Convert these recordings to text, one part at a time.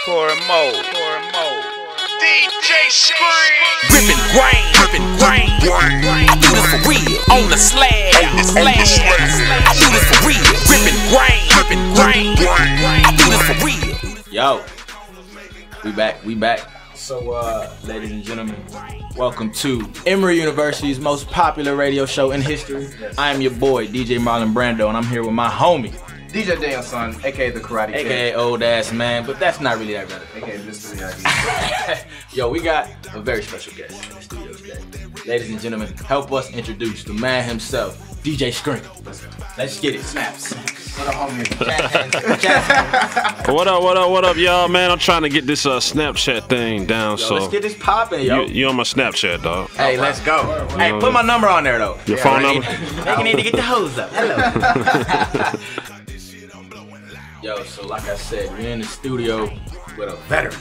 DJ Scream. Rippin' grain. I do this for real. On the slab. I do this for real. Rippin' grain. I do this for real. Yo, we back. So, ladies and gentlemen, welcome to Emory University's most popular radio show in history. I am your boy, DJ Marlon Brando, and I'm here with my homie, DJ Daniel Son, aka the Karate Kid, aka old ass man, but that's not really that relevant. aka Mr. VIP. Yo, we got a very special guest in the studio today. Ladies and gentlemen, help us introduce the man himself, DJ Scream. Let's get it. Snaps. What up, homie? What up, y'all, man? I'm trying to get this Snapchat thing down. Yo, so let's get this popping, yo. You on my Snapchat, dog? Hey, let's go. Hey, put my number on there, though. Your phone number? They need to get the hose up. Hello. Yo, so like I said, we're in the studio with a veteran,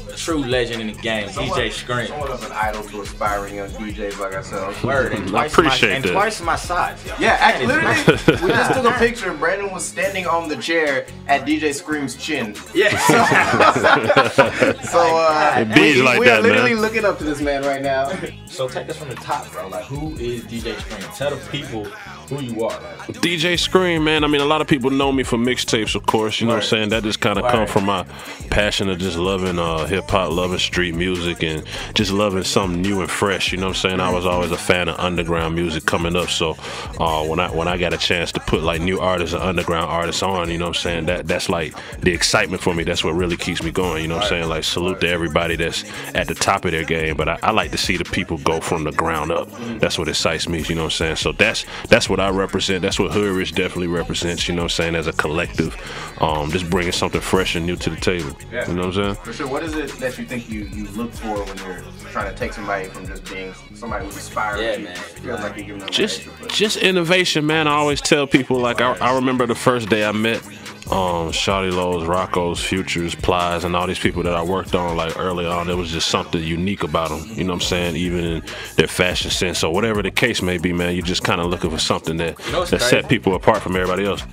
a true legend in the game, DJ Scream. Somewhat of an idol to aspiring young DJs like ourselves. Word, and I appreciate that. Twice my size, yo. Yeah, actually, literally, we just took a picture and Brandon was standing on the chair at DJ Scream's chin. Yeah. Bees like we that, are literally man. looking up to this man right now. So take us from the top, bro. Like, who is DJ Scream? Tell the people who you are. Like. DJ Scream, man. I mean, a lot of people know me for mixtapes, of course. You know what I'm saying? That just kind of come from my passion of just loving hip hop, loving street music, and just loving something new and fresh. You know what I'm saying? I was always a fan of underground music coming up. So when I got a chance to put like new artists and underground artists on, you know what I'm saying? That's like the excitement for me. That's what really keeps me going. You know what I'm saying? Like, salute to everybody that's at the top of their game. But I like to see the people go from the ground up. That's what excites me. You know what I'm saying? So that's what I represent. That's what Hood Rich definitely represents. You know what I'm saying? As a collective, just bringing something fresh and new to the table. Yeah. You know what I'm saying? For sure. What is it that you think you look for when you're trying to take somebody from just being somebody who's aspiring? Yeah, to man. feels like you're giving them Just innovation, man. I always tell people, like, I remember the first day I met Shawty Lowe's, Rocco's, Futures, Plies, and all these people that I worked on like early on. There was just something unique about them, you know what I'm saying, even in their fashion sense. So whatever the case may be, man, you're just kind of looking for something that set people apart from everybody else.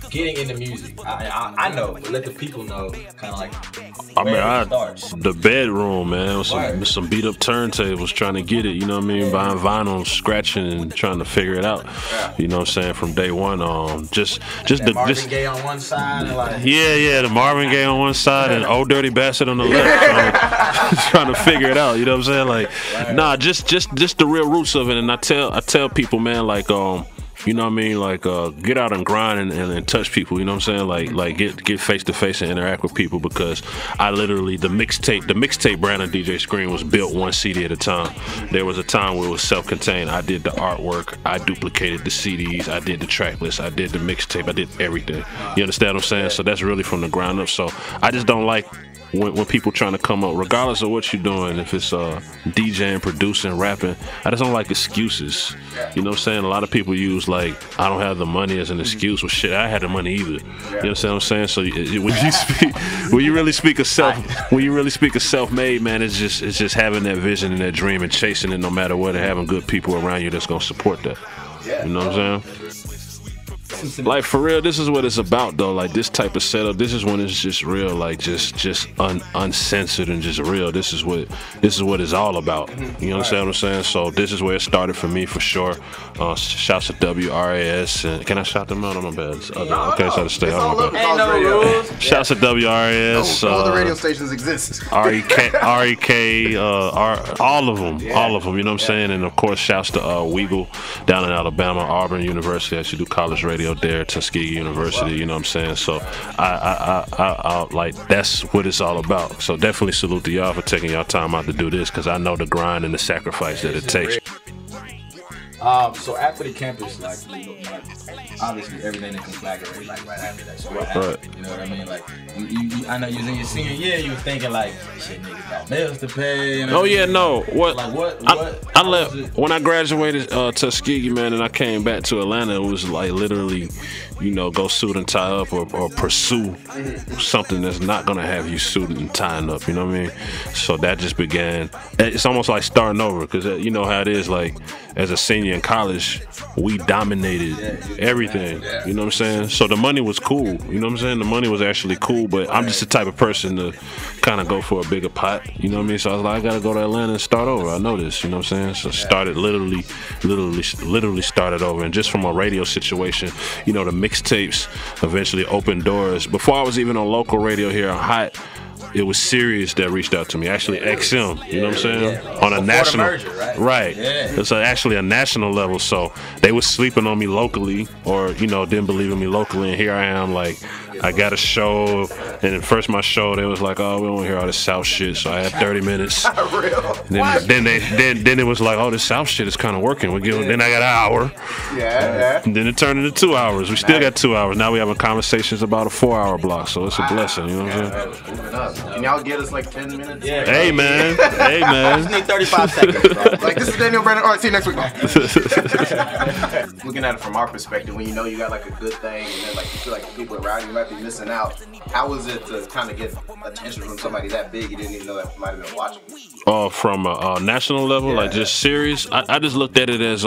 Getting into music, I know, but let the people know, kind of like, I mean, where it starts. the bedroom, man, with some beat up turntables, trying to get it, you know what I mean, buying vinyl, scratching, and trying to figure it out. You know what I'm saying, from day one. Just Marvin Gaye on one side, and like, the Marvin Gaye on one side and Old Dirty Bastard on the left, trying to figure it out. You know what I'm saying, like, nah, just the real roots of it. And I tell people, man, like, you know what I mean, like, get out and grind and touch people, you know what I'm saying, like get face to face and interact with people, because I literally, the mixtape brand of DJ Scream was built one CD at a time. There was a time where it was self-contained. I did the artwork, I duplicated the CDs, I did the track list, I did the mixtape, I did everything. You understand what I'm saying? So that's really from the ground up. So I just don't like when people trying to come up, regardless of what you're doing, if it's DJing, producing, rapping, I just don't like excuses. You know what I'm saying? A lot of people use, like, I don't have the money as an excuse. Well, shit, I had the money either. You know what I'm saying? So when you really speak of self-made, man, it's just having that vision and that dream and chasing it no matter what, and having good people around you that's gonna support that. You know what I'm saying? Like, for real, this is what it's about, though. Like, this type of setup, this is when it's just real, like, just uncensored and just real. This is what it's all about. You understand what I'm saying? So this is where it started for me, for sure. Shouts to WRAS. And can I shout them out? On my bad. Okay, so to stay on my bad. ain't no rules. Shouts to WRAS. No other radio stations exist. REK, all of them. You know what I'm saying? And of course, shouts to Weagle down in Alabama, Auburn University. I should do college radio there, Tuskegee University. You know what I'm saying? So I like, that's what it's all about. So definitely salute to y'all for taking y'all time out to do this, because I know the grind and the sacrifice that it takes. So after the campus, like, obviously everything that conflagrated, like, right after that. So what happened? You know what I mean? Like, you, I know you was in your senior year, you was thinking like, shit, niggas got bills to pay. You know Oh yeah, no. What? Like, what? I left when I graduated Tuskegee, man, and I came back to Atlanta. It was like literally, you know, go suit and tie up or pursue something that's not gonna have you suited and tying up. You know what I mean? So that just began. It's almost like starting over, because you know how it is. Like as a senior in college, we dominated everything. You know what I'm saying? So the money was cool. You know what I'm saying? The money was actually cool, but I'm just the type of person to kind of go for a bigger pot. You know what I mean? So I was like, I gotta go to Atlanta and start over. I know this. You know what I'm saying? So started literally started over, and just from a radio situation, you know, the mixtapes eventually opened doors. Before I was even on local radio here on Hot, it was Sirius that reached out to me. Actually, XM. You know what I'm saying? On a national, merger, right? Right. It's actually a national level. So they was sleeping on me locally, or you know, didn't believe in me locally. And here I am, like, I got a show, and at first my show, they was like, "Oh, we don't want to hear all this South shit." So I had 30 minutes. Then it was like, "Oh, this South shit is kind of working." Then I got an hour. And then it turned into 2 hours. We still got 2 hours. Now we having conversations about a 4-hour block. So it's a blessing. You know what I'm saying? Can y'all get us like 10 minutes? Yeah. Hey man. Hey man. I just need 35 seconds, bro. Like, this is Daniel Brandon. All right, see you next week. Looking at it from our perspective, when you know you got like a good thing, and then like you feel like the people around you might be missing out, how was it to kind of get attention from somebody that big you didn't even know that might have been watching? From a national level, like just serious. I just looked at it as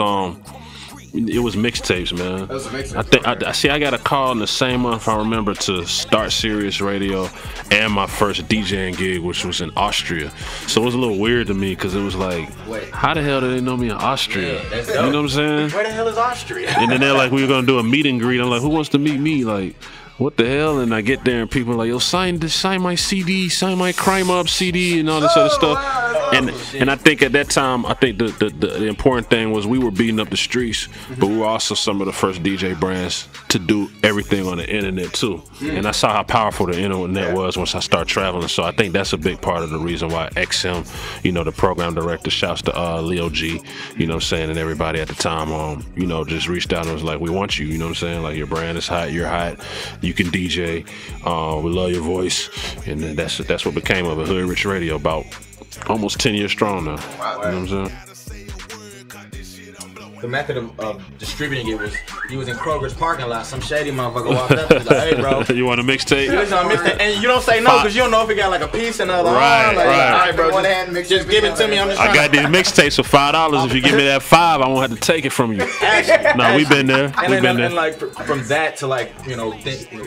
it was mixtapes, man. It was a mixtape. I got a call in the same month, I remember, to start Sirius Radio and my first DJing gig, which was in Austria. So it was a little weird to me, because it was like, how the hell do they know me in Austria? Yeah, that's you know what I'm saying? Where the hell is Austria? And then they're like, we were gonna do a meet and greet. I'm like, who wants to meet me? Like, what the hell? And I get there and people are like, yo, sign my CD, sign my Crime Up CD, and all this other stuff. And I think at that time, I think the important thing was we were beating up the streets, but we were also some of the first DJ brands to do everything on the internet too. And I saw how powerful the internet was once I started traveling. So I think that's a big part of the reason why XM, you know, the program director, shouts to Leo G, you know what I'm saying, and everybody at the time, you know, just reached out and was like, we want you, you know what I'm saying? Like, your brand is hot, you're hot, you can DJ, we love your voice. And then that's what became of it. Hood Rich Radio, about almost 10 years strong now. You know what I'm saying? The method of distributing it was, he was in Kroger's parking lot, some shady motherfucker walked up and was like, hey bro, you want a mixtape? And you don't say no, because you don't know if it got like a piece and another. Right. All right, bro, just give it to me. I got these mixtapes for $5. If you give me that $5, I won't have to take it from you. No, we've been there. And like from that to like, you know,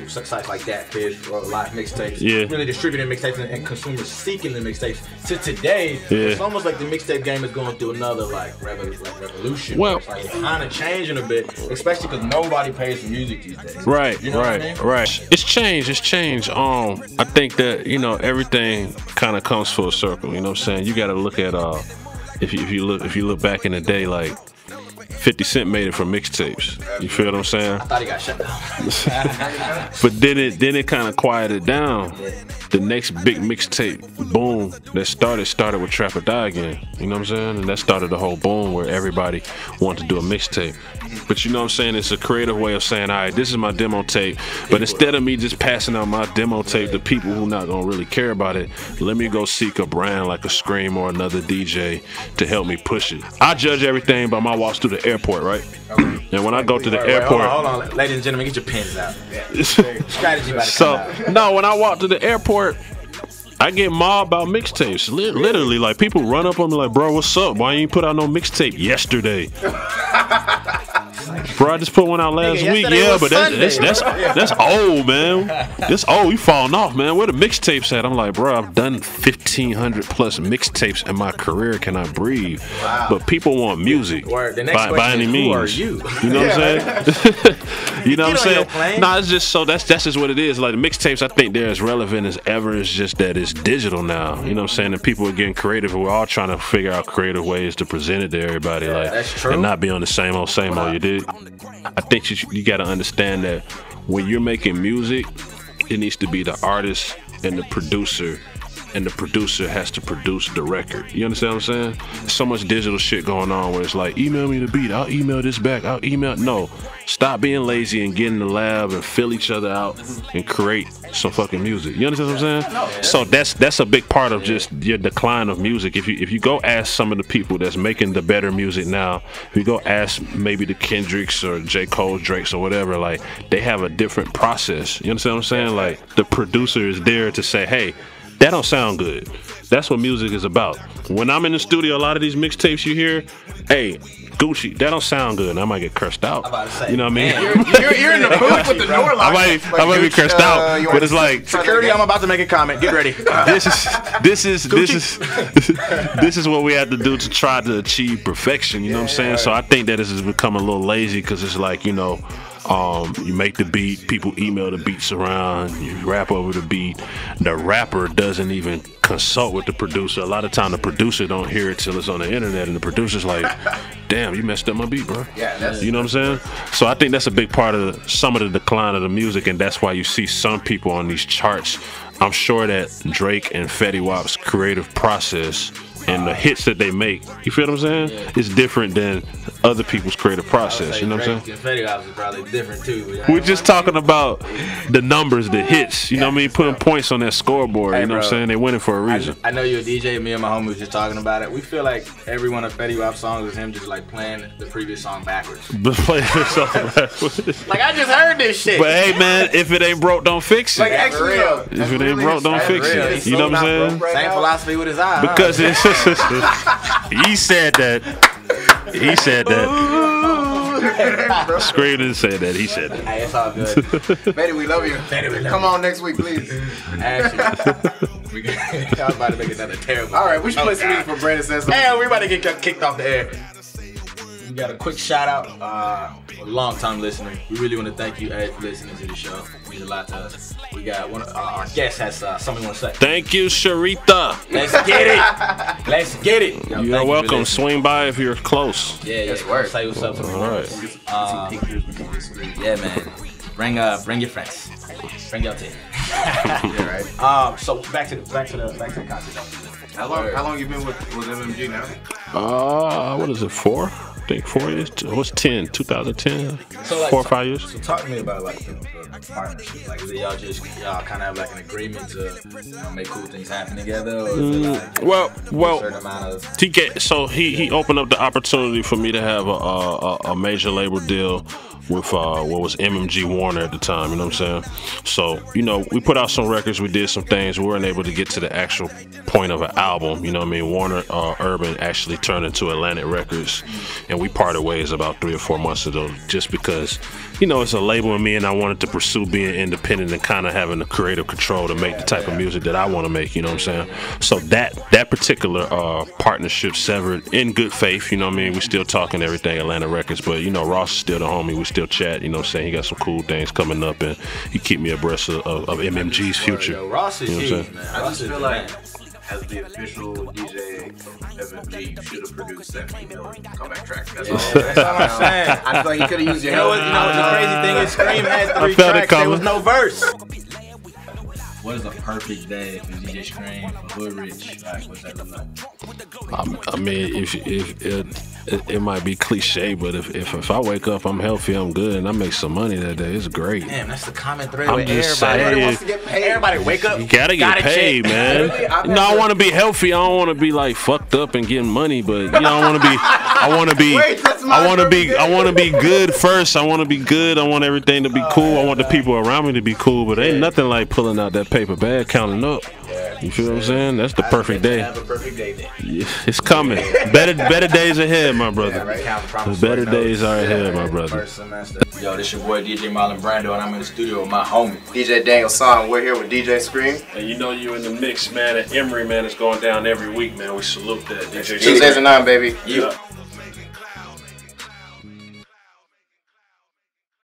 sites like that, or live mixtapes, really distributing mixtapes and consumers seeking the mixtapes. To today, it's almost like the mixtape game is going through another like revolution. Well, like it's kind of changing a bit, especially because nobody pays for music these days. Right, you know what I mean? Right. It's changed. I think that, you know, everything kind of comes full circle. You know what I'm saying? You got to look at if you look back in the day, like 50 Cent made it from mixtapes. You feel what I'm saying? I thought he got shut down. But then it kind of quieted down. The next big mixtape boom that started with Trap or Die Again. You know what I'm saying? And that started the whole boom where everybody wanted to do a mixtape. But you know what I'm saying? It's a creative way of saying, all right, this is my demo tape. But instead of me just passing out my demo tape to people who not gonna really care about it, let me go seek a brand like a Scream or another DJ to help me push it. I judge everything by my walks through the airport, right? And when I go to the airport, hold on, ladies and gentlemen, get your pens out. Strategy about to come out. No, when I walk to the airport, I get mobbed about mixtapes. Literally, like, people run up on me like, bro, what's up? Why you ain't put out no mixtape yesterday? Bro, I just put one out last week. Yeah, but that's old, man. That's old. You falling off, man. Where the mixtapes at? I'm like, bro, I've done 1,500 plus mixtapes in my career. Can I breathe? Wow. But people want music by any means. Who are you? You know what I'm saying? You know what I'm saying? Nah, it's just so that's just what it is. Like, the mixtapes, I think they're as relevant as ever. It's just that it's digital now. You know what I'm saying? And people are getting creative. We're all trying to figure out creative ways to present it to everybody, like, that's true. And not be on the same old. You dig? I think you got to understand that when you're making music, it needs to be the artist and the producer and the producer has to produce the record. You understand what I'm saying? There's so much digital shit going on where it's like, email me the beat, I'll email this back, I'll email. No, stop being lazy and get in the lab and fill each other out and create some fucking music. You understand what I'm saying? So that's a big part of just your decline of music. If you go ask some of the people that's making the better music now, if you go ask maybe the Kendricks or J. Cole, Drakes or whatever, like they have a different process. You understand what I'm saying? Like the producer is there to say, hey, that don't sound good. That's what music is about. When I'm in the studio, a lot of these mixtapes you hear, hey, Gucci, that don't sound good. And I might get cursed out. I'm about to say, you know what I mean? You're in the booth with the door locked. I might be cursed out, but it's like security. I'm about to make a comment. Get ready. This is what we have to do to try to achieve perfection. You know what I'm saying? So I think that this has become a little lazy because it's like, you know, you make the beat, people email the beats around, you rap over the beat. The rapper doesn't even consult with the producer. A lot of time the producer don't hear it till it's on the internet, and the producer's like, damn, you messed up my beat, bro. Yeah, you know what I'm saying? So I think that's a big part of some of the decline of the music, and that's why you see some people on these charts. I'm sure that Drake and Fetty Wap's creative process and the hits that they make, you feel what I'm saying? Yeah. It's different than other people's creative process. You know what I'm saying? Fetty Wap is probably different too. We're just talking about the numbers, the hits. You know what I mean? Putting points on that scoreboard. Hey, you know what I'm saying? They winning for a reason. I know you're a DJ. Me and my homie was just talking about it. We feel like every one of Fetty Wap's songs is him just like playing the previous song backwards. Playing the song backwards. Like I just heard this shit. But hey, man, if it ain't broke, don't fix it. Like actually, if it ain't broke, don't fix it. You know what I'm saying? Same philosophy with his eye. Because it's he said that. He said that. Scream didn't say that. He said that. Hey, it's all good. Fetty, we love you. Fetty, we love Come you. on next week, please. Actually, I was about to make another terrible. All right, we should play some music for Brandon says something. Hey, we about to get kicked off the air. We got a quick shout out, a long time listener. We really want to thank you, Ed, for listening to the show. It means a lot to us. We got one of our guests has something want to say. Thank you, Sharita. Let's get it. Let's get it. Yo, you're welcome. Swing by if you're close. Yeah. Say what's up to me. All right. Yeah, man. Bring your friends. Bring your team. Yeah, right. So back to the concert. How long you been with MMG now? What is it? 4? I think 4 years. What's 10? 2010. So like, 4 or 5 years. So talk to me about like the partnership. Like, is it y'all kind of have like an agreement to make cool things happen together? Or is it like well, a certain amount of TK. So he opened up the opportunity for me to have a major label deal with what was MMG Warner at the time, you know what I'm saying? So, you know, we put out some records, we did some things, we weren't able to get to the actual point of an album, you know what I mean? Warner Urban actually turned into Atlantic Records, and we parted ways about 3 or 4 months ago, just because, you know, it's a label in me and I wanted to pursue being independent and kind of having the creative control to make the type of music that I want to make, you know what I'm saying? So that particular partnership severed in good faith, you know what I mean? We still talking everything Atlantic Records, but, you know, Ross is still the homie, we still chat, you know what I'm saying? He got some cool things coming up and he keep me abreast of MMG's future. Yo, Ross is huge, man. I just feel like as the official DJ of MMG, you should have produced that comeback track. That's all I'm saying. I feel like he could have used your help. You know what the crazy thing is? Scream had 3 tracks, there was no verse. What is a perfect day for DJ Scream, for Hood Rich? Like, what's that look like? I mean, if it might be cliche, but if I wake up, I'm healthy, I'm good, and I make some money that day, it's great. Damn, that's the common thread I'm with just everybody. saying. Everybody wants to get paid. Everybody wake up. You gotta get paid, man. No, I want to be healthy. I don't want to be like fucked up and getting money, but you know, I want to be. I want to be good first. I want to be good. I want everything to be cool. I want the people around me to be cool. But ain't nothing like pulling out that paper bag, counting up. You feel what I'm saying? That's the perfect day. Have a perfect day then. Yeah, it's coming. Better days ahead, my brother. The better days are ahead, my brother. Yo, this your boy DJ Marlon Brando, and I'm in the studio with my homie DJ Daniel Son. We're here with DJ Scream. And you know you in the mix, man. And Emory, man, is going down every week, man. We salute that. DJ Tuesdays at 9, baby. Yeah.